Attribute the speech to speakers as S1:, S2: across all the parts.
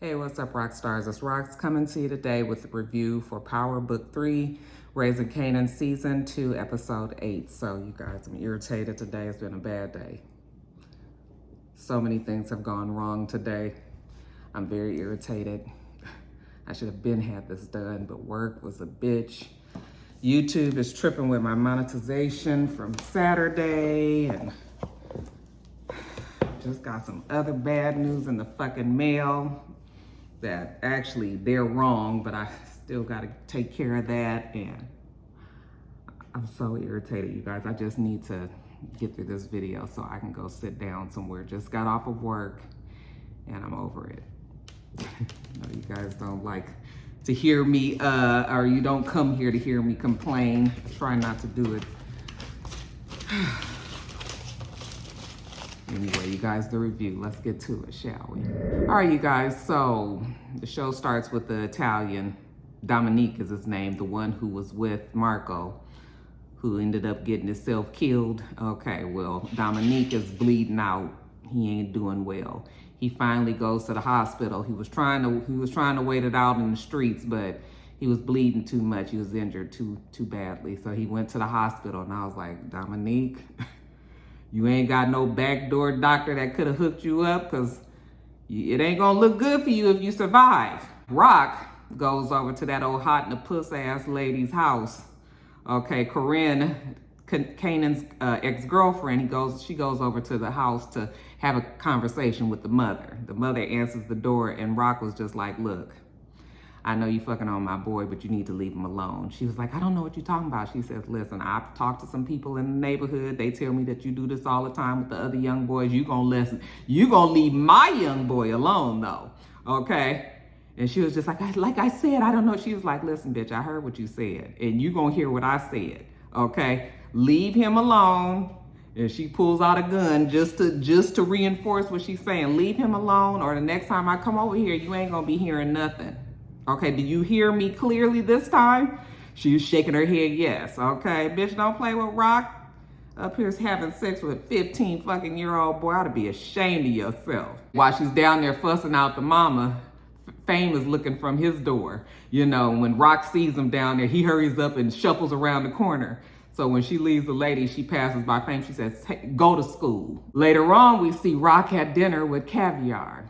S1: Hey, what's up, rock stars? It's Rox coming to you today with a review for Power Book 3, Raising Kanan Season 2, Episode 8. So, you guys, I'm irritated today. It's been a bad day. So many things have gone wrong today. I'm very irritated. I should have had this done, but work was a bitch. YouTube is tripping with my monetization from Saturday, and just got some other bad news in the fucking mail. That actually they're wrong, but I still got to take care of that. And I'm so irritated, you guys. I just need to get through this video so I can go sit down somewhere. Just got off of work and I'm over it. No, you guys don't like to hear me, or you don't come here to hear me complain. I try not to do it. Anyway, you guys, the review. Let's get to it, shall we? All right, you guys. So the show starts with the Italian. Dominique is his name, the one who was with Marco, who ended up getting himself killed. Okay, well, Dominique is bleeding out. He ain't doing well. He finally goes to the hospital. He was trying to wait it out in the streets, but he was bleeding too much. He was injured too badly. So he went to the hospital, and I was like, Dominique, you ain't got no backdoor doctor that could have hooked you up, because it ain't gonna look good for you if you survive. Rock goes over to that old hot in the puss ass lady's house. Okay, Corinne, Kanan's ex-girlfriend, she goes over to the house to have a conversation with the mother. The mother answers the door, and Rock was just like, look, I know you fucking on my boy, but you need to leave him alone. She was like, I don't know what you're talking about. She says, listen, I've talked to some people in the neighborhood. They tell me that you do this all the time with the other young boys. You gonna listen. You gonna leave my young boy alone, though, okay? And she was just like I said, I don't know. She was like, listen, bitch, I heard what you said, and you gonna hear what I said, okay? Leave him alone. And she pulls out a gun just to reinforce what she's saying. Leave him alone, or the next time I come over here, you ain't gonna be hearing nothing. Okay, do you hear me clearly this time? She was shaking her head, yes. Okay, bitch, don't play with Rock. Up here's having sex with a 15 fucking year old boy. Ought to be ashamed of yourself. While she's down there fussing out the mama, Fame is looking from his door. You know, when Rock sees him down there, he hurries up and shuffles around the corner. So when she leaves the lady, she passes by Fame. She says, hey, go to school. Later on, we see Rock at dinner with Caviar.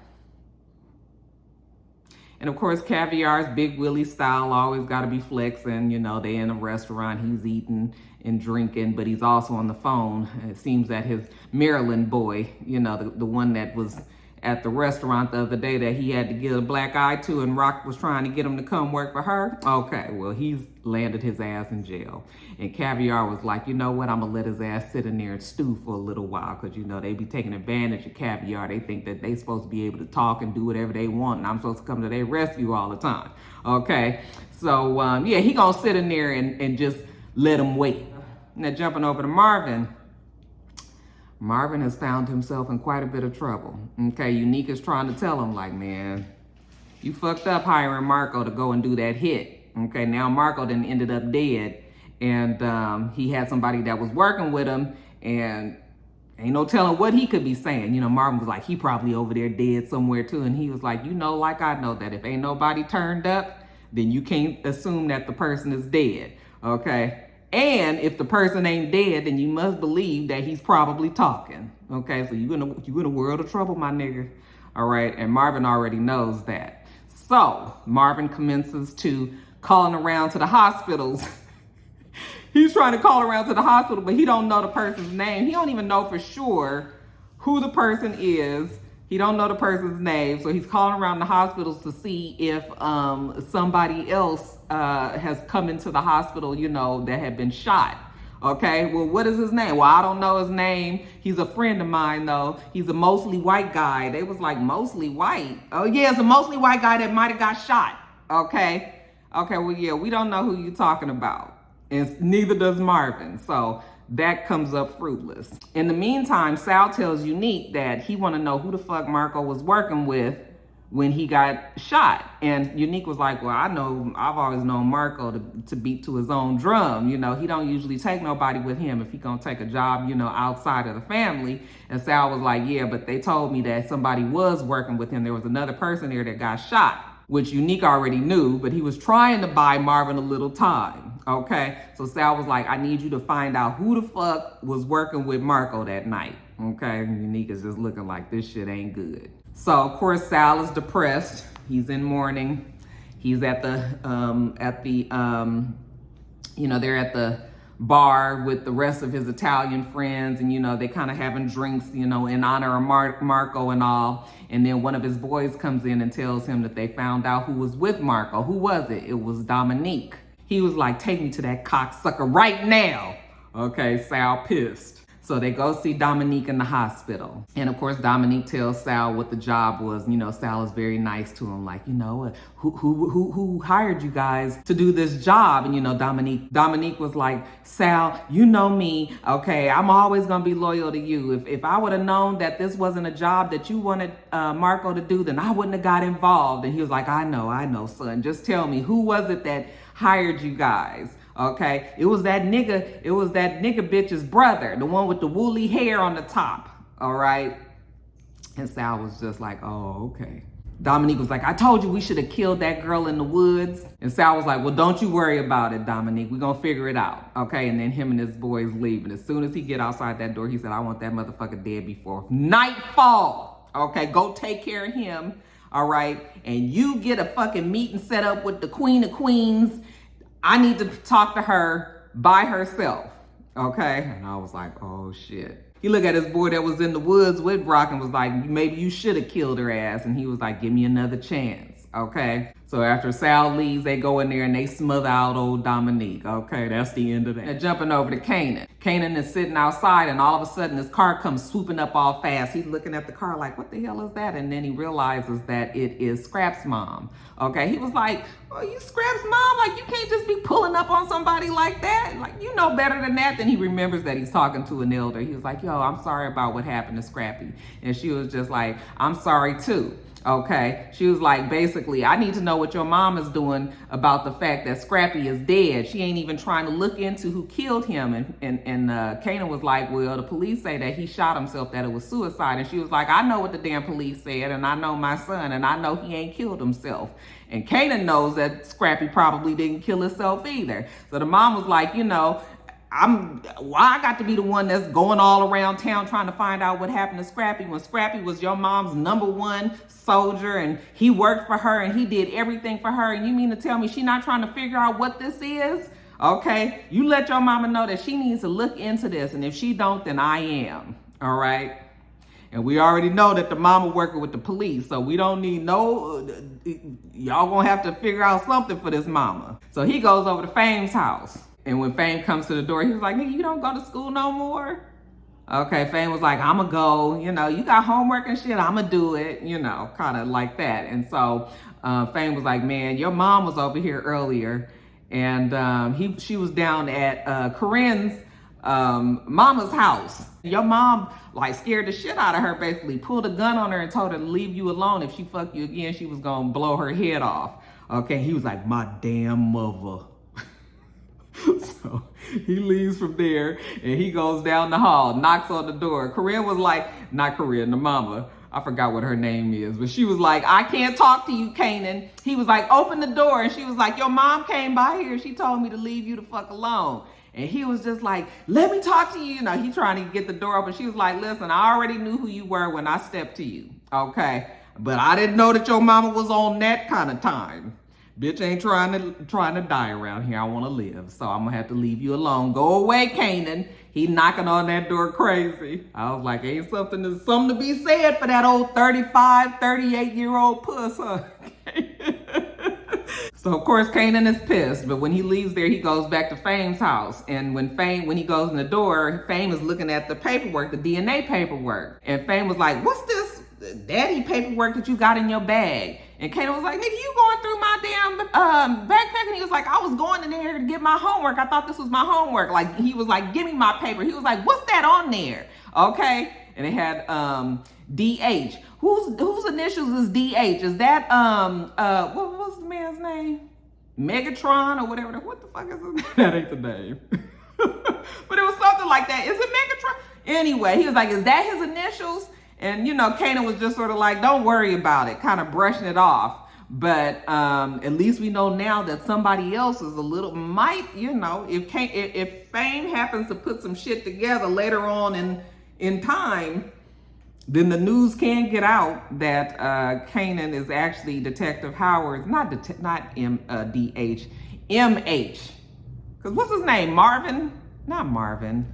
S1: And of course, Caviar's Big Willie style, always got to be flexing. You know, they in a restaurant, he's eating and drinking, but he's also on the phone. It seems that his Maryland boy, you know, the one that was at the restaurant the other day that he had to give a black eye to, and Rock was trying to get him to come work for her. Okay, well, he's landed his ass in jail. And Caviar was like, you know what, I'm gonna let his ass sit in there and stew for a little while, because, you know, they be taking advantage of Caviar. They think that they supposed to be able to talk and do whatever they want, and I'm supposed to come to their rescue all the time. Okay, so yeah, he gonna sit in there and just let him wait. Now jumping over to Marvin. Marvin has found himself in quite a bit of trouble. Okay, Unique is trying to tell him, like, man, you fucked up hiring Marco to go and do that hit. Okay, now Marco then ended up dead, and he had somebody that was working with him, and ain't no telling what he could be saying. You know, Marvin was like, he probably over there dead somewhere too, and he was like, you know, like I know that if ain't nobody turned up, then you can't assume that the person is dead, okay? And if the person ain't dead, then you must believe that he's probably talking. Okay, so you in a world of trouble, my nigga. All right, and Marvin already knows that. So Marvin commences to calling around to the hospitals. He's trying to call around to the hospital, but he don't know the person's name. He don't even know for sure who the person is. He don't know the person's name, so he's calling around the hospitals to see if somebody else has come into the hospital, you know, that had been shot. Okay, well, what is his name? Well, I don't know his name. He's a friend of mine, though. He's a mostly white guy. They was like, mostly white? Oh, yeah, it's a mostly white guy that might have got shot. Okay, well, yeah, we don't know who you're talking about. And neither does Marvin, so that comes up fruitless. In the meantime, Sal tells Unique that he want to know who the fuck Marco was working with when he got shot. And Unique was like, well, I've always known Marco to beat to his own drum. You know, he don't usually take nobody with him if he gonna take a job, you know, outside of the family. And Sal was like, yeah, but they told me that somebody was working with him. There was another person there that got shot, which Unique already knew, but he was trying to buy Marvin a little time, okay? So Sal was like, I need you to find out who the fuck was working with Marco that night, okay? And Unique is just looking like this shit ain't good. So of course Sal is depressed. He's in mourning. He's at the you know, they're at the bar with the rest of his Italian friends, and you know, they kind of having drinks, you know, in honor of Marco and all. And then one of his boys comes in and tells him that they found out who was with Marco. Who was it? It was Dominique. He was like, take me to that cocksucker right now. Okay, Sal pissed. So they go see Dominique in the hospital. And of course, Dominique tells Sal what the job was. You know, Sal is very nice to him. Like, you know, who hired you guys to do this job? And, you know, Dominique was like, Sal, you know me, okay? I'm always gonna be loyal to you. If I would have known that this wasn't a job that you wanted Marco to do, then I wouldn't have got involved. And he was like, I know, son. Just tell me, who was it that hired you guys? Okay, it was that nigga bitch's brother, the one with the woolly hair on the top, all right? And Sal was just like, oh, okay. Dominique was like, I told you we should have killed that girl in the woods. And Sal was like, well, don't you worry about it, Dominique. We're gonna figure it out, okay? And then him and his boys leave. And as soon as he get outside that door, he said, I want that motherfucker dead before nightfall, okay? Go take care of him, all right? And you get a fucking meeting set up with the Queen of Queens. I need to talk to her by herself, okay? And I was like, oh shit. He looked at his boy that was in the woods with Brock and was like, maybe you should have killed her ass. And he was like, give me another chance, okay? So after Sal leaves, they go in there and they smother out old Dominique, okay? That's the end of that. And jumping over to Kanan. Kanan is sitting outside and all of a sudden his car comes swooping up all fast. He's looking at the car like, what the hell is that? And then he realizes that it is Scrap's mom, okay? He was like, oh, you Scrap's mom? Like, you can't just be pulling up on somebody like that. Like, you know better than that. Then he remembers that he's talking to an elder. He was like, yo, I'm sorry about what happened to Scrappy. And she was just like, I'm sorry too. Okay, she was like, basically, I need to know what your mom is doing about the fact that Scrappy is dead. She ain't even trying to look into who killed him. And Kanan was like, well, the police say that he shot himself, that it was suicide. And she was like, I know what the damn police said, and I know my son, and I know he ain't killed himself. And Kanan knows that Scrappy probably didn't kill himself either. So the mom was like, you know, why I got to be the one that's going all around town trying to find out what happened to Scrappy when Scrappy was your mom's #1 soldier and he worked for her and he did everything for her, and you mean to tell me she not trying to figure out what this is? Okay, you let your mama know that she needs to look into this, and if she don't, then I am, all right? And we already know that the mama working with the police, so we don't need no, y'all gonna have to figure out something for this mama. So he goes over to Fame's house. And when Fame comes to the door, he was like, nigga, you don't go to school no more? Okay, Fame was like, I'ma go, you know, you got homework and shit, I'ma do it, you know, kind of like that. And so Fame was like, man, your mom was over here earlier, and she was down at Corinne's mama's house. Your mom like scared the shit out of her, basically pulled a gun on her and told her to leave you alone. If she fucked you again, she was gonna blow her head off. Okay, he was like, my damn mother. So he leaves from there and he goes down the hall, knocks on the door. Corinne was like, not Corinne, the mama. I forgot what her name is, but she was like, I can't talk to you, Kanan. He was like, open the door. And she was like, your mom came by here. She told me to leave you the fuck alone. And he was just like, let me talk to you. You know, he trying to get the door open. She was like, listen, I already knew who you were when I stepped to you. Okay. But I didn't know that your mama was on that kind of time. Bitch ain't trying to die around here. I want to live. So I'm going to have to leave you alone. Go away, Kanan. He knocking on that door crazy. I was like, ain't something to be said for that old 35, 38-year-old puss, huh? So of course Kanan is pissed, but when he leaves there, he goes back to Fame's house. And when he goes in the door, Fame is looking at the paperwork, the DNA paperwork. And Fame was like, what's this daddy paperwork that you got in your bag? And Kanan was like, nigga, you going through my damn backpack? And he was like, I was going in there to get my homework. I thought this was my homework. Like, he was like, give me my paper. He was like, what's that on there? Okay. And it had DH. Whose initials is DH? Is that what was the man's name? Megatron or whatever. What the fuck is his name? That ain't the name. But it was something like that. Is it Megatron? Anyway, he was like, is that his initials? And Kanan was just sort of like, don't worry about it, kind of brushing it off. But at least we know now that somebody else is a little, might, if fame happens to put some shit together later on in time, then the news can get out that Kanan is actually Detective Howard's, not DH, MH. Because what's his name? Marvin? Not Marvin.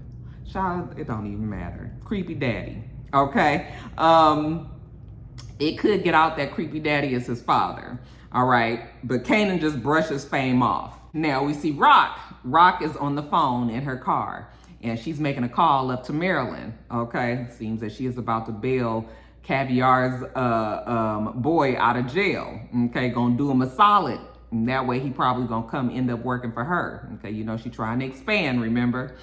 S1: Child, it don't even matter. Creepy Daddy. Okay? It could get out that Creepy Daddy is his father. All right? But Kanan just brushes fame off. Now we see Rock. Rock is on the phone in her car. And she's making a call up to Maryland, okay? Seems that she is about to bail Caviar's boy out of jail, okay? Gonna do him a solid. And that way he probably gonna end up working for her, okay? She's trying to expand, remember?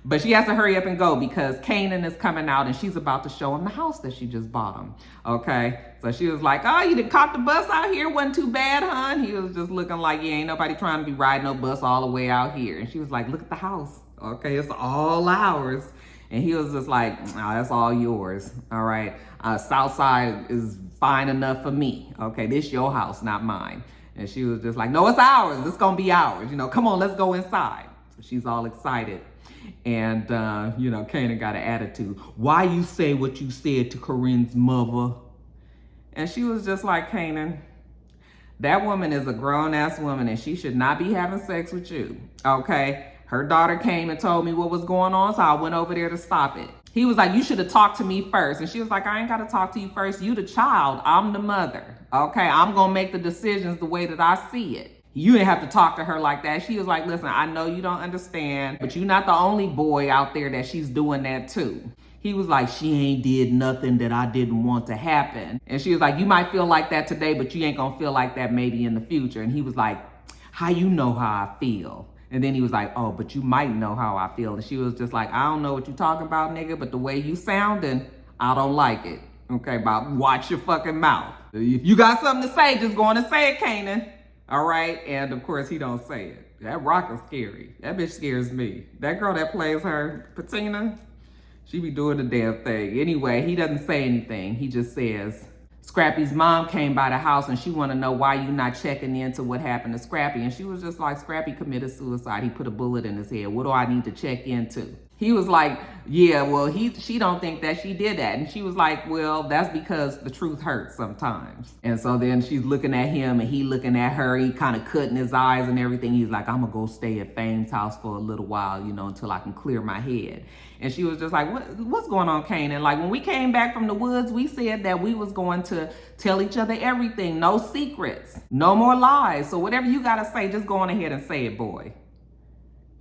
S1: But she has to hurry up and go because Kanan is coming out and she's about to show him the house that she just bought him, okay? So she was like, oh, you done caught the bus out here? Wasn't too bad, huh? He was just looking like, yeah, ain't nobody trying to be riding no bus all the way out here. And she was like, look at the house. Okay, it's all ours. And he was just like, oh, that's all yours. All right. Southside is fine enough for me. Okay, this your house, not mine. And she was just like, no, it's ours. It's going to be ours. Come on, let's go inside. So she's all excited. And, Kanan got an attitude. Why you say what you said to Corinne's mother? And she was just like, Kanan, that woman is a grown-ass woman and she should not be having sex with you. Okay? Her daughter came and told me what was going on, so I went over there to stop it. He was like, you should have talked to me first. And she was like, I ain't got to talk to you first. You the child. I'm the mother. Okay, I'm going to make the decisions the way that I see it. You didn't have to talk to her like that. She was like, listen, I know you don't understand, but you're not the only boy out there that she's doing that to. He was like, she ain't did nothing that I didn't want to happen. And she was like, you might feel like that today, but you ain't going to feel like that maybe in the future. And he was like, how you know how I feel? And then he was like, oh, but you might know how I feel. And she was just like, I don't know what you're talking about, nigga, but the way you sounding, I don't like it. Okay, Bob, watch your fucking mouth. If you got something to say, just go on and say it, Kanan. All right? And of course, he don't say it. That Rock is scary. That bitch scares me. That girl that plays her, Patina, she be doing the damn thing. Anyway, he doesn't say anything. He just says, Scrappy's mom came by the house and she want to know why you not checking into what happened to Scrappy. And she was just like, Scrappy committed suicide. He put a bullet in his head. What do I need to check into? He was like, yeah, well, she don't think that she did that. And she was like, well, that's because the truth hurts sometimes. And so then she's looking at him and he looking at her. He kind of cutting his eyes and everything. He's like, I'm going to go stay at Fame's house for a little while, until I can clear my head. And she was just like, what's going on, Kanan? Like, when we came back from the woods, we said that we was going to tell each other everything. No secrets. No more lies. So whatever you got to say, just go on ahead and say it, boy.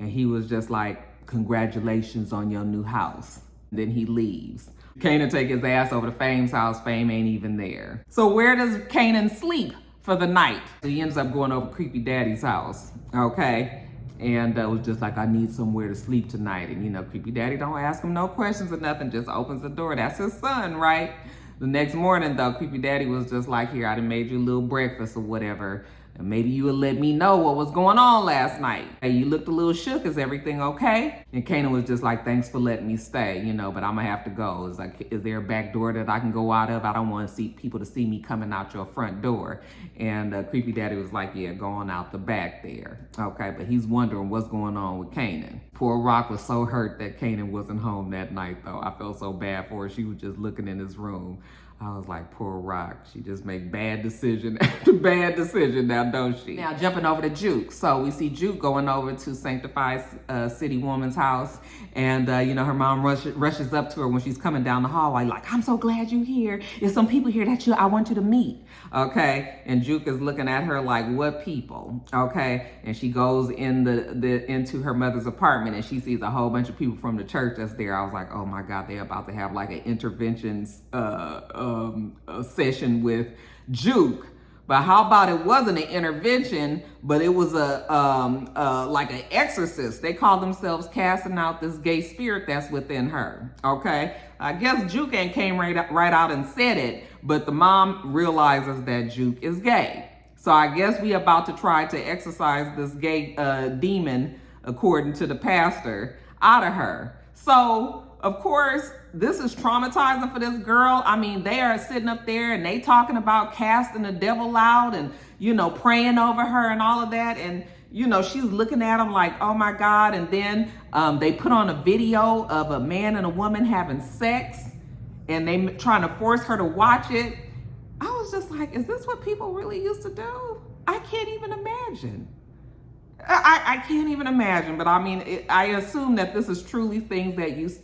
S1: And he was just like, congratulations on your new house. And then he leaves. Kanan take his ass over to Fame's house. Fame ain't even there. So where does Kanan sleep for the night? So he ends up going over Creepy Daddy's house. Okay. And was just like, I need somewhere to sleep tonight. And, Creepy Daddy don't ask him no questions or nothing, just opens the door. That's his son, right? The next morning, though, Creepy Daddy was just like, here, I done made you a little breakfast or whatever. And maybe you would let me know what was going on last night. Hey, you looked a little shook. Is everything okay? And Kanan was just like, thanks for letting me stay, but I'm going to have to go. It's like, is there a back door that I can go out of? I don't want to see people to see me coming out your front door. And Creepy Daddy was like, yeah, going out the back there. Okay, but he's wondering what's going on with Kanan. Poor Rock was so hurt that Kanan wasn't home that night, though. I felt so bad for her. She was just looking in his room. I was like, poor Rock. She just make bad decision after bad decision now, don't she? Now, jumping over to Juke. So we see Juke going over to Sanctified City Woman's house. And, her mom rushes up to her when she's coming down the hallway, like, I'm so glad you're here. There's some people here that I want you to meet. Okay. And Juke is looking at her like, what people? Okay. And she goes into her mother's apartment and she sees a whole bunch of people from the church that's there. I was like, oh my God, they're about to have like an interventions, a session with Juke But how about it wasn't an intervention, but it was like an exorcist. They call themselves casting out this gay spirit that's within her. Okay, I guess Juke ain't came right out and said it, but the mom realizes that Juke is gay. So I guess we about to try to exorcise this gay demon, according to the pastor, out of her. So of course, this is traumatizing for this girl. I mean, they are sitting up there and they talking about casting the devil out and, you know, praying over her and all of that. And, you know, she's looking at them like, oh my God. And then they put on a video of a man and a woman having sex and they trying to force her to watch it. I was just like, is this what people really used to do? I can't even imagine. I can't even imagine, but I mean, I assume that this is truly things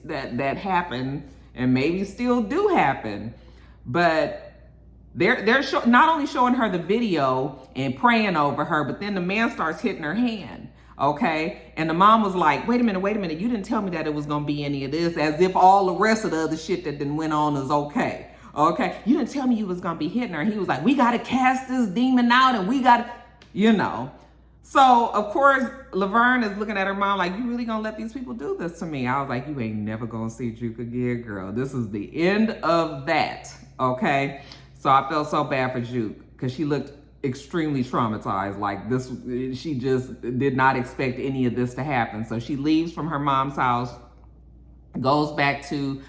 S1: that happen and maybe still do happen. But they're not only showing her the video and praying over her, but then the man starts hitting her hand. Okay, and the mom was like, wait a minute, you didn't tell me that it was gonna be any of this, as if all the rest of the other shit that then went on is okay. Okay, you didn't tell me you was gonna be hitting her. He was like, we gotta cast this demon out and we gotta, you know. So, of course, Laverne is looking at her mom like, you really gonna let these people do this to me? I was like, you ain't never gonna see Juke again, girl. This is the end of that, okay? So I felt so bad for Juke because she looked extremely traumatized. Like this, she just did not expect any of this to happen. So she leaves from her mom's house, goes back to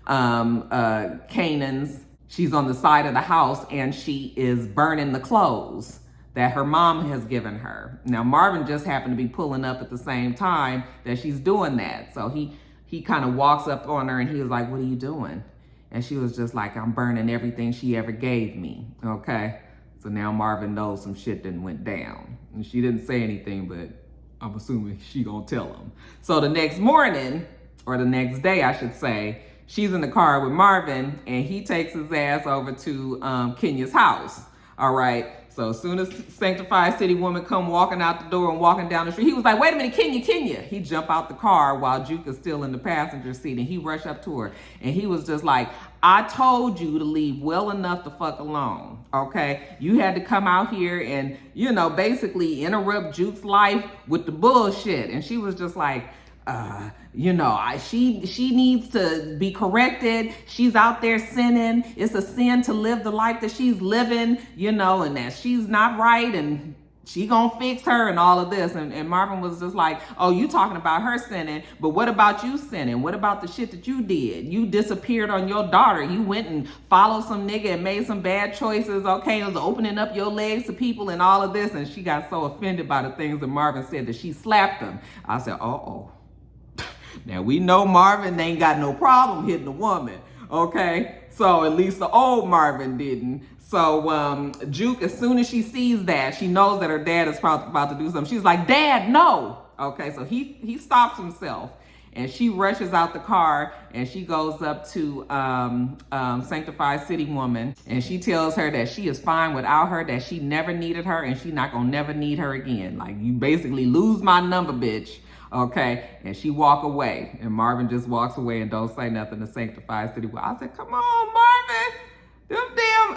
S1: Kanan's. She's on the side of the house and she is burning the clothes that her mom has given her. Now, Marvin just happened to be pulling up at the same time that she's doing that. So he kind of walks up on her and he was like, what are you doing? And she was just like, I'm burning everything she ever gave me, okay? So now Marvin knows some shit done went down. And she didn't say anything, but I'm assuming she gonna tell him. So the next morning, or the next day, I should say, she's in the car with Marvin and he takes his ass over to Kenya's house, all right? So as soon as Sanctified City Woman come walking out the door and walking down the street, he was like, wait a minute, Kenya. He jumped out the car while Juke is still in the passenger seat and he rushed up to her. And he was just like, I told you to leave well enough the fuck alone, okay? You had to come out here and, you know, basically interrupt Juke's life with the bullshit. And she was just like, you know, she needs to be corrected. She's out there sinning. It's a sin to live the life that she's living, you know, and that she's not right and she gonna fix her and all of this. And Marvin was just like, oh, you talking about her sinning, but what about you sinning? What about the shit that you did? You disappeared on your daughter. You went and followed some nigga and made some bad choices, okay? It was opening up your legs to people and all of this. And she got so offended by the things that Marvin said that she slapped him. I said, uh-oh. Now, we know Marvin ain't got no problem hitting a woman, okay? So at least the old Marvin didn't. So Juke, as soon as she sees that, she knows that her dad is probably about to do something. She's like, Dad, no. Okay, so he stops himself. And she rushes out the car and she goes up to Sanctified City Woman. And she tells her that she is fine without her, that she never needed her and she not gonna never need her again. Like, you basically lose my number, bitch. Okay, and she walk away, and Marvin just walks away and don't say nothing to Sanctified City. I said, come on, Marvin, them damn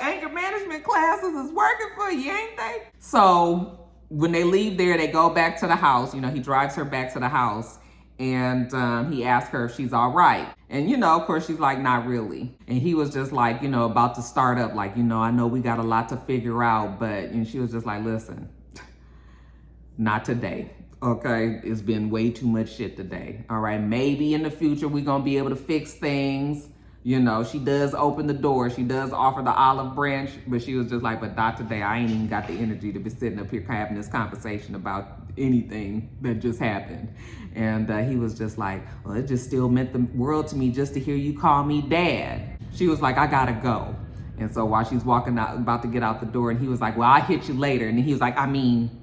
S1: anger management classes is working for you, ain't they? So when they leave there, they go back to the house. You know, he drives her back to the house, and he asks her if she's all right. And, you know, of course, she's like, not really. And he was just like, you know, about to start up, like, you know, I know we got a lot to figure out, but, and she was just like, listen, not today. Okay, it's been way too much shit today. All right, maybe in the future we're gonna be able to fix things. You know, she does open the door. She does offer the olive branch, but she was just like, but not today. I ain't even got the energy to be sitting up here having this conversation about anything that just happened. And he was just like, well, it just still meant the world to me just to hear you call me Dad. She was like, I gotta go. And so while she's walking out, about to get out the door, and he was like, well, I'll hit you later. And he was like, I mean,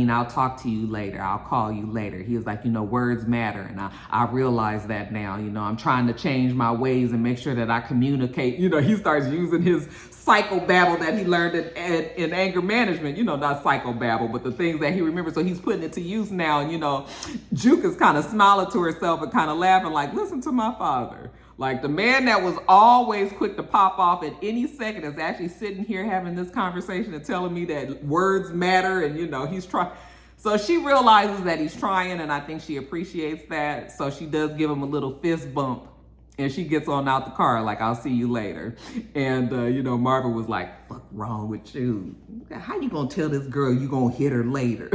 S1: I'll talk to you later. I'll call you later. He was like, you know, words matter. And I realize that now. You know, I'm trying to change my ways and make sure that I communicate. You know, he starts using his psychobabble that he learned in anger management. You know, not psychobabble, but the things that he remembers. So he's putting it to use now. And, you know, Juke is kind of smiling to herself and kind of laughing like, listen to my father. Like the man that was always quick to pop off at any second is actually sitting here having this conversation and telling me that words matter and, you know, he's trying. So she realizes that he's trying, and I think she appreciates that. So she does give him a little fist bump, and she gets on out the car like, I'll see you later. And, you know, Marvin was like, fuck wrong with you? How you gonna tell this girl you gonna hit her later?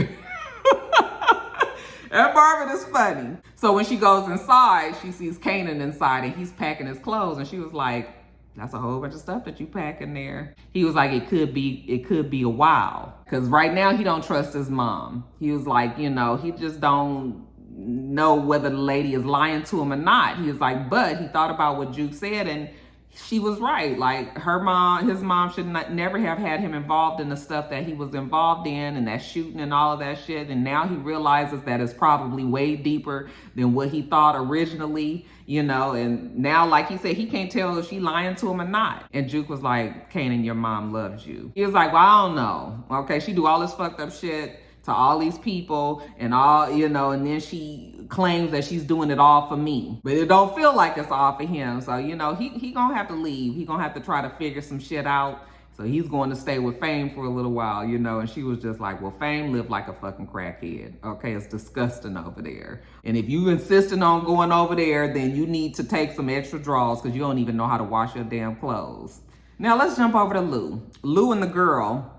S1: And Marvin is funny. So when she goes inside, she sees Kanan inside and he's packing his clothes. And she was like, that's a whole bunch of stuff that you pack in there. He was like, it could be a while. Cause right now he don't trust his mom. He was like, you know, he just don't know whether the lady is lying to him or not. He was like, but he thought about what Juke said and she was right. Like his mom should never have had him involved in the stuff that he was involved in and that shooting and all of that shit. And now he realizes that it's probably way deeper than what he thought originally, you know. And now, like he said, he can't tell if she lying to him or not. And Juke was like, Kanan, your mom loves you. He was like, well, I don't know. Okay, she do all this fucked up shit to all these people and all, you know, and then she claims that she's doing it all for me. But it don't feel like it's all for him. So, you know, he gonna have to leave. He gonna have to try to figure some shit out. So he's going to stay with Fame for a little while, you know. And she was just like, well, Fame lived like a fucking crackhead. Okay, it's disgusting over there. And if you insisting on going over there, then you need to take some extra draws because you don't even know how to wash your damn clothes. Now let's jump over to Lou. Lou and the girl,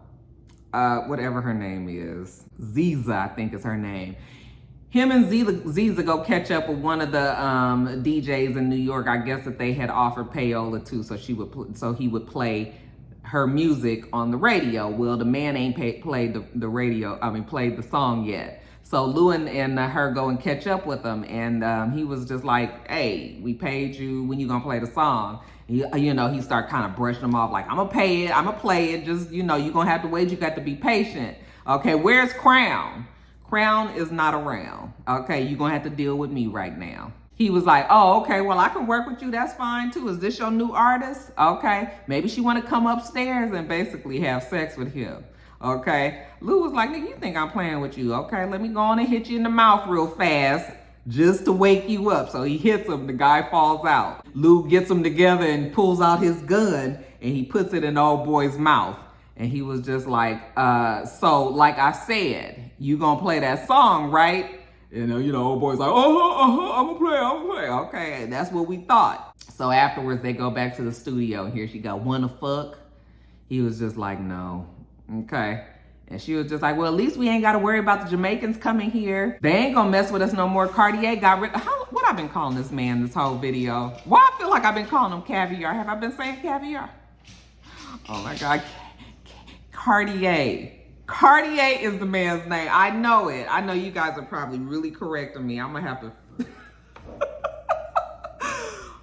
S1: whatever her name is, Ziza, I think is her name. Him and Ziza go catch up with one of the DJs in New York. I guess that they had offered payola to, so he would play her music on the radio. Well, the man ain't played the song yet. So Lou and her go and catch up with him, and he was just like, "Hey, we paid you. When you gonna play the song?" You know, he started kind of brushing them off like, "I'm gonna pay it. I'm gonna play it. Just, you know, you gonna have to wait. You got to be patient." Okay, where's Crown? Crown is not around. Okay, you're gonna have to deal with me right now. He was like, oh, okay, well, I can work with you. That's fine too. Is this your new artist? Okay, maybe she wanna come upstairs and basically have sex with him. Okay, Lou was like, nigga, you think I'm playing with you? Okay, let me go on and hit you in the mouth real fast just to wake you up. So he hits him, the guy falls out. Lou gets them together and pulls out his gun and he puts it in the old boy's mouth. And he was just like, so like I said, you gonna play that song, right? You know, old boy's like, I'm gonna play. Okay, and that's what we thought. So afterwards, they go back to the studio, and here she go, wanna fuck? He was just like, no. Okay. And she was just like, well, at least we ain't gotta worry about the Jamaicans coming here. They ain't gonna mess with us no more. Cartier got rid of, what I've been calling this man this whole video? Why I feel like I've been calling him Caviar? Have I been saying Caviar? Oh my God. Cartier. Cartier is the man's name. I know it. I know you guys are probably really correcting me. I'm gonna have to.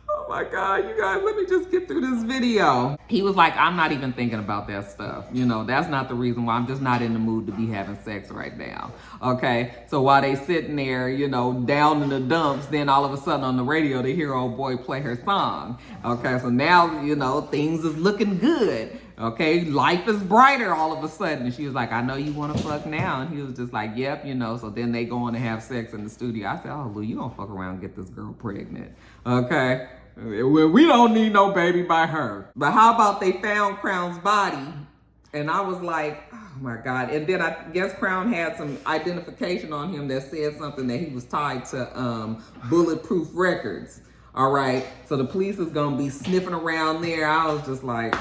S1: Oh my God, you guys, let me just get through this video. He was like, I'm not even thinking about that stuff. You know, that's not the reason why. I'm just not in the mood to be having sex right now. Okay, so while they sitting there, you know, down in the dumps, then all of a sudden on the radio, they hear old boy play her song. Okay, so now, you know, things is looking good. Okay, life is brighter all of a sudden. And she was like, I know you want to fuck now. And he was just like, yep, you know. So then they go on to have sex in the studio. I said, oh, Lou, you gonna fuck around and get this girl pregnant. Okay, we don't need no baby by her. But how about they found Crown's body? And I was like, oh my God. And then I guess Crown had some identification on him that said something that he was tied to Bulletproof Records. All right, so the police is gonna be sniffing around there. I was just like,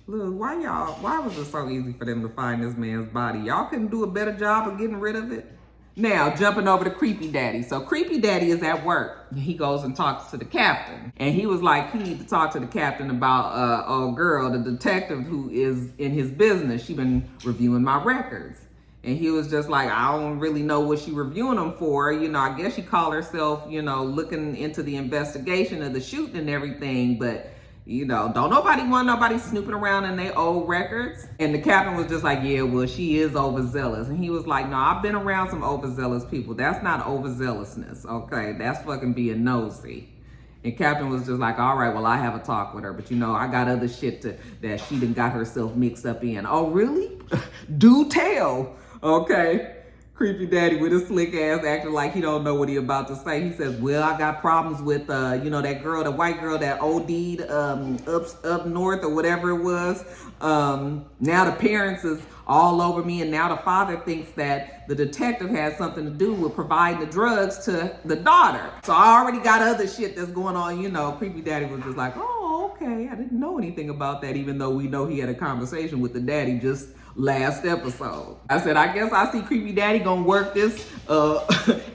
S1: look, why was it so easy for them to find this man's body? Y'all couldn't do a better job of getting rid of it? Now, jumping over to Creepy Daddy. So Creepy Daddy is at work. He goes and talks to the captain. And he was like, he need to talk to the captain about a girl, the detective who is in his business. She been reviewing my records. And he was just like, I don't really know what she reviewing them for. You know, I guess she called herself, you know, looking into the investigation of the shooting and everything. But you know, don't nobody want nobody snooping around in their old records. And the captain was just like, yeah, well, she is overzealous. And he was like, no, I've been around some overzealous people. That's not overzealousness, okay? That's fucking being nosy. And captain was just like, all right, well, I have a talk with her. But, you know, I got other shit that she done got herself mixed up in. Oh, really? Do tell, okay? Creepy daddy with his slick ass acting like he don't know what he about to say. He says, well, I got problems with, that girl, the white girl that OD'd up north or whatever it was. Now the parents is all over me, and now the father thinks that the detective has something to do with providing the drugs to the daughter. So I already got other shit that's going on, Creepy daddy was just like, oh, okay, I didn't know anything about that, even though we know he had a conversation with the daddy just last episode. I said, I guess I see Creepy daddy gonna work this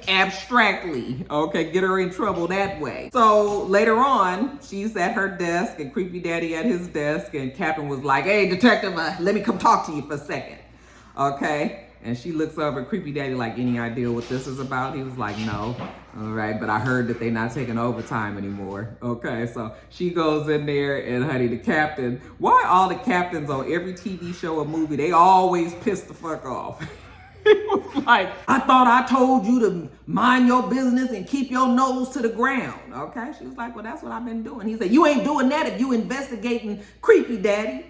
S1: abstractly, okay, get her in trouble that way. So later on, she's at her desk and Creepy daddy at his desk, and Captain was like, hey, detective, let me come talk to you for a second, okay? And she looks over at Creepy daddy like, any idea what this is about? He was like, no. All right, but I heard that they're not taking overtime anymore. Okay, so she goes in there, and honey, the captain, why all the captains on every TV show or movie, they always piss the fuck off? He was like, I thought I told you to mind your business and keep your nose to the ground. Okay, she was like, well, that's what I've been doing. He said, you ain't doing that if you investigating Creepy daddy.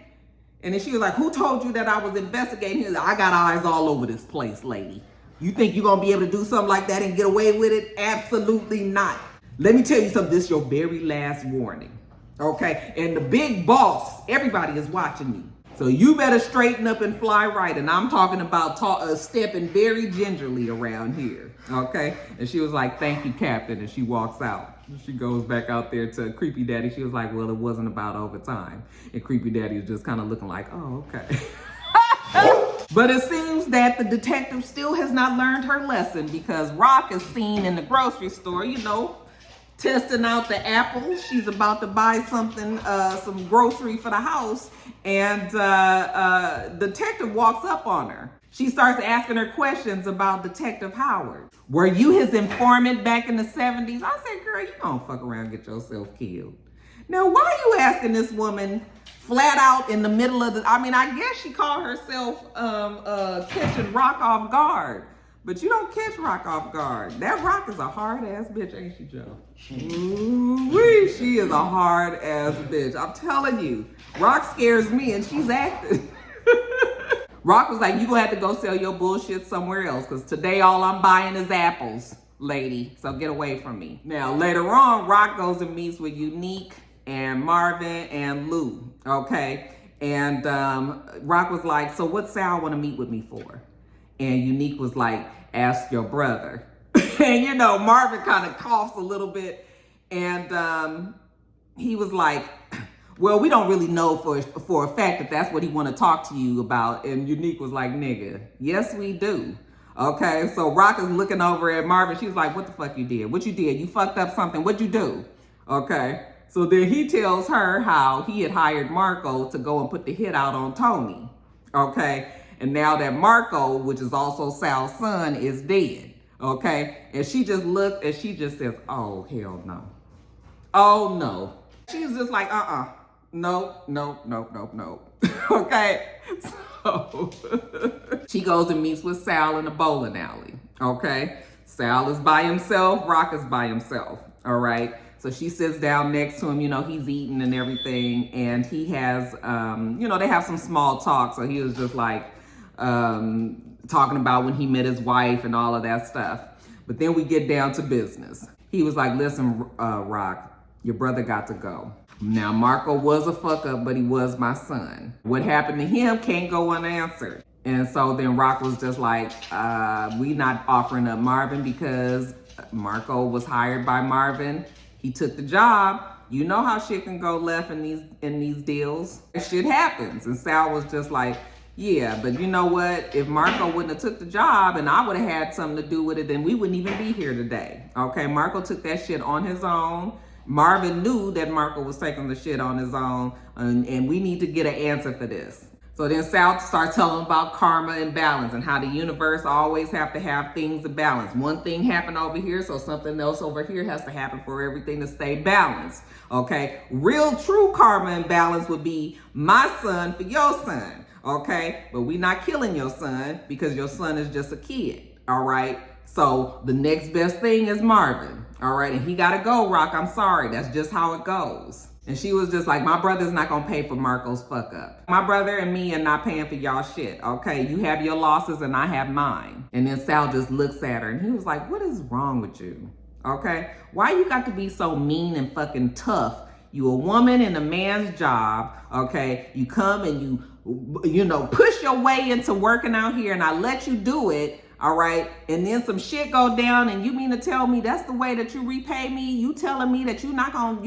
S1: And then she was like, who told you that I was investigating? He was like, I got eyes all over this place, lady. You think you're going to be able to do something like that and get away with it? Absolutely not. Let me tell you something. This is your very last warning. Okay? And the big boss, everybody is watching you. So you better straighten up and fly right. And I'm talking about stepping very gingerly around here. Okay? And she was like, thank you, Captain. And she walks out. She goes back out there to Creepy daddy. She was like, well, it wasn't about overtime. And Creepy daddy is just kind of looking like, oh, okay. But it seems that the detective still has not learned her lesson, because Rock is seen in the grocery store, testing out the apples. She's about to buy something, some grocery for the house. And detective walks up on her. She starts asking her questions about Detective Howard. Were you his informant back in the 70s? I said, girl, you gonna fuck around and get yourself killed. Now, why are you asking this woman flat out in the middle of I guess she called herself catching Rock off guard. But you don't catch Rock off guard. That Rock is a hard-ass bitch, ain't she, Joe? Ooh-wee, she is a hard-ass bitch. I'm telling you, Rock scares me, and she's acting. Rock was like, you gonna have to go sell your bullshit somewhere else, because today all I'm buying is apples, lady. So get away from me. Now, later on, Rock goes and meets with Unique and Marvin and Lou, okay? And Rock was like, so what's Sal want to meet with me for? And Unique was like, ask your brother. And Marvin kind of coughs a little bit, and he was like, well, we don't really know for a fact that that's what he want to talk to you about. And Unique was like, nigga, yes we do. Okay, so Rock is looking over at Marvin. She was like, what the fuck you did? What you did? You fucked up something. What'd you do? Okay, so then he tells her how he had hired Marco to go and put the hit out on Tony. Okay, and now that Marco, which is also Sal's son, is dead. Okay, and she just looks and she just says, oh, hell no. Oh, no. She's just like, no. Okay, so she goes and meets with Sal in the bowling alley. Okay, Sal is by himself, Rock is by himself. All right, so she sits down next to him. He's eating and everything, and he has, they have some small talk. So he was just like talking about when he met his wife and all of that stuff. But then we get down to business. He was like, listen, Rock, your brother got to go. Now, Marco was a fuck up, but he was my son. What happened to him can't go unanswered. And so then Rock was just like, we not offering up Marvin because Marco was hired by Marvin. He took the job. You know how shit can go left in these deals. Shit happens. And Sal was just like, yeah, but you know what? If Marco wouldn't have took the job and I would have had something to do with it, then we wouldn't even be here today. Okay, Marco took that shit on his own. Marvin knew that Marco was taking the shit on his own, and we need to get an answer for this. So then Sal starts telling about karma and balance and how the universe always have to have things in balance. One thing happened over here, so something else over here has to happen for everything to stay balanced. Okay, real true karma and balance would be my son for your son. Okay, but we not killing your son because your son is just a kid. All right, so the next best thing is Marvin. All right, and he gotta go, Rock. I'm sorry, that's just how it goes. And she was just like, my brother's not gonna pay for Marco's fuck up. My brother and me are not paying for y'all shit, okay? You have your losses and I have mine. And then Sal just looks at her and he was like, what is wrong with you, okay? Why you got to be so mean and fucking tough? You a woman in a man's job, okay? You come and you know, push your way into working out here and I let you do it. All right. And then some shit go down and you mean to tell me that's the way that you repay me? You telling me that you're not gonna,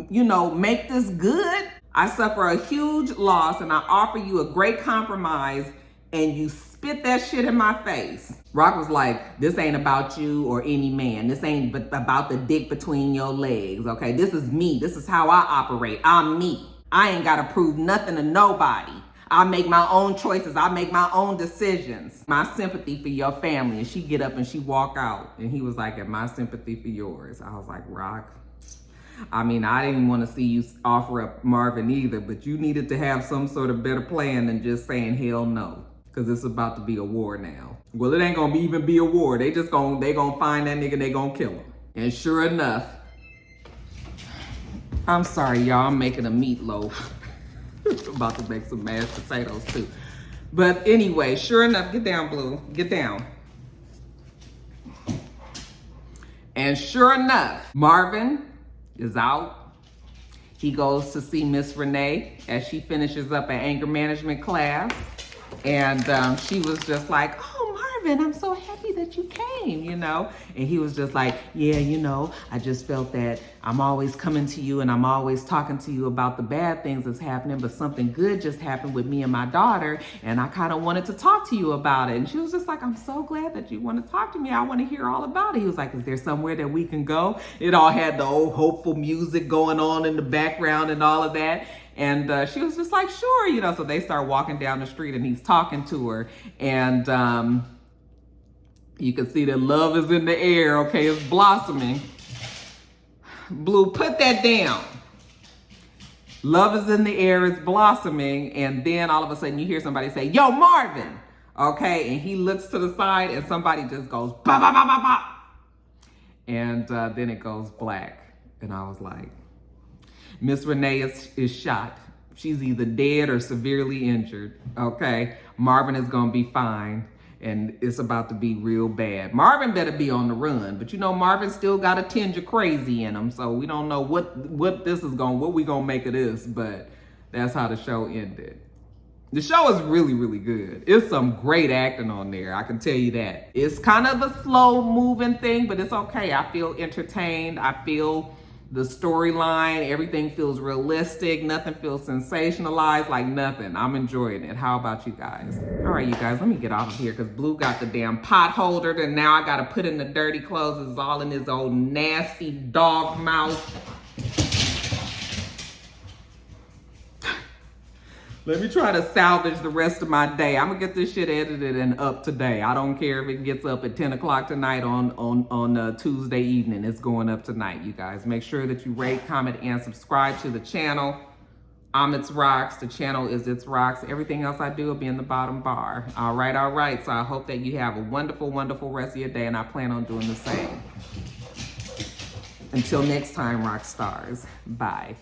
S1: you know, make this good? I suffer a huge loss and I offer you a great compromise and you spit that shit in my face. Rock was like, this ain't about you or any man. This ain't about the dick between your legs. Okay. This is me. This is how I operate. I'm me. I ain't gotta prove nothing to nobody. I make my own choices. I make my own decisions. My sympathy for your family. And she get up and she walk out. And he was like, and my sympathy for yours. I was like, Rock, I mean, I didn't want to see you offer up Marvin either, but you needed to have some sort of better plan than just saying hell no. Because it's about to be a war now. Well, it ain't gonna even be a war. They gonna find that nigga, they gonna kill him. And sure enough, I'm sorry, y'all, I'm making a meatloaf. About to make some mashed potatoes too. But anyway, sure enough, get down, Blue, get down. And sure enough, Marvin is out. He goes to see Miss Renee as she finishes up an anger management class. And she was just like, oh, Marvin, I'm so happy that you came, you know? And he was just like, yeah, you know, I just felt that I'm always coming to you and I'm always talking to you about the bad things that's happening, but something good just happened with me and my daughter, and I kind of wanted to talk to you about it. And she was just like, I'm so glad that you want to talk to me. I want to hear all about it. He was like, is there somewhere that we can go? It all had the old hopeful music going on in the background and all of that. And she was just like, sure, you know, so they start walking down the street and he's talking to her. And you can see that love is in the air, okay? It's blossoming. Blue, put that down. Love is in the air, it's blossoming. And then all of a sudden you hear somebody say, yo, Marvin, okay? And he looks to the side and somebody just goes, ba, ba, ba, ba, ba. And then it goes black. And I was like, Miss Renee is shot. She's either dead or severely injured, okay? Marvin is gonna be fine, and it's about to be real bad. Marvin better be on the run, but you know, Marvin still got a tinge of crazy in him, so we don't know what we gonna make of this, but that's how the show ended. The show is really, really good. It's some great acting on there, I can tell you that. It's kind of a slow moving thing, but it's okay. I feel entertained. I feel the storyline, everything feels realistic. Nothing feels sensationalized, like nothing. I'm enjoying it. How about you guys? All right, you guys, let me get off of here because Blue got the damn pot holder and now I got to put in the dirty clothes. It's all in his old nasty dog mouth. Let me try to salvage the rest of my day. I'm gonna get this shit edited and up today. I don't care if it gets up at 10 o'clock tonight on Tuesday evening. It's going up tonight, you guys. Make sure that you rate, comment, and subscribe to the channel. I'm itsrox. The channel is itsrox. Everything else I do will be in the bottom bar. All right. So I hope that you have a wonderful, wonderful rest of your day, and I plan on doing the same. Until next time, rock stars. Bye.